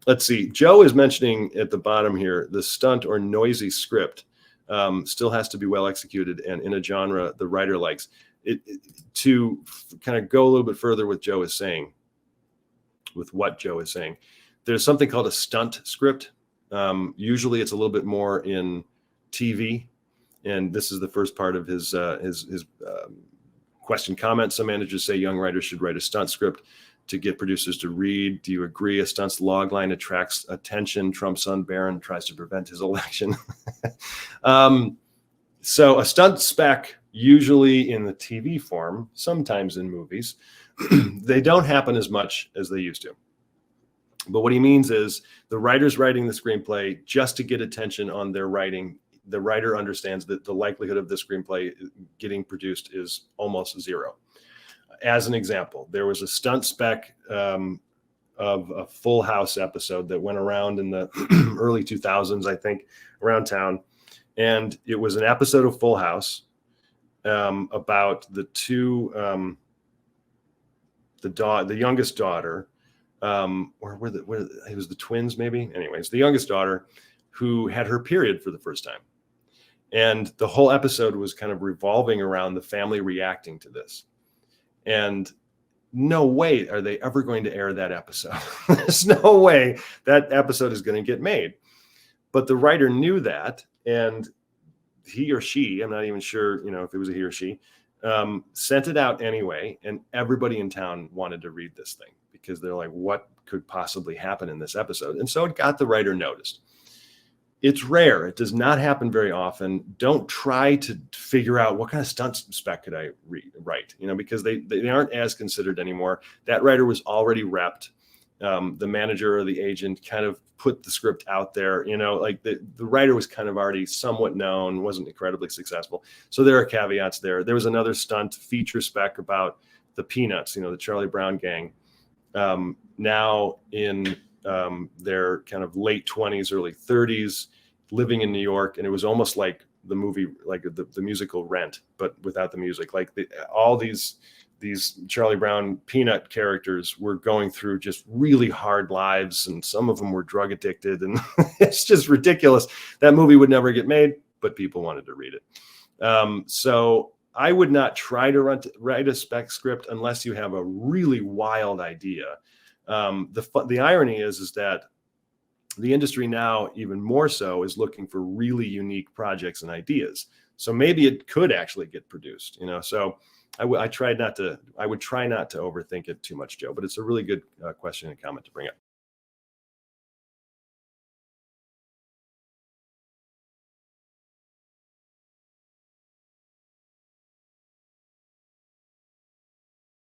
Let's see. Joe is mentioning at the bottom here, the stunt or noisy script still has to be well executed and in a genre the writer likes. To kind of go a little bit further with what Joe is saying, there's something called a stunt script. Usually it's a little bit more in TV. And this is the first part of his question comment. Some managers say young writers should write a stunt script to get producers to read. Do you agree? A stunt's log line attracts attention. Trump's son Barron tries to prevent his election. So a stunt spec, usually in the TV form, sometimes in movies, they don't happen as much as they used to. But what he means is the writer's writing the screenplay just to get attention on their writing. The writer understands that the likelihood of the screenplay getting produced is almost zero. As an example, there was a stunt spec of a Full House episode that went around in the early 2000s, I think, around town. And it was an episode of Full House about the youngest daughter, or it was the twins, maybe. Anyways, the youngest daughter who had her period for the first time. And the whole episode was kind of revolving around the family reacting to this. And no way are they ever going to air that episode. There's no way that episode is going to get made. But the writer knew that, and he or she, I'm not even sure, if it was a he or she, sent it out anyway. And everybody in town wanted to read this thing because they're like, what could possibly happen in this episode? And so it got the writer noticed. It's rare. It does not happen very often. Don't try to figure out what kind of stunt spec could I write, because they aren't as considered anymore. That writer was already repped. The manager or the agent kind of put the script out there, like the writer was kind of already somewhat known, wasn't incredibly successful. So there are caveats there. There was another stunt feature spec about the Peanuts, the Charlie Brown gang, now in their kind of late 20s, early 30s, living in New York. And it was almost like the movie, like the musical Rent, but without the music. Like all these Charlie Brown Peanut characters were going through just really hard lives, and some of them were drug addicted, and it's just ridiculous. That movie would never get made, but people wanted to read it. So I would not try to write a spec script unless you have a really wild idea. The irony is that the industry now, even more so, is looking for really unique projects and ideas. So maybe it could actually get produced, So I would try not to overthink it too much, Joe. But it's a really good question and comment to bring up.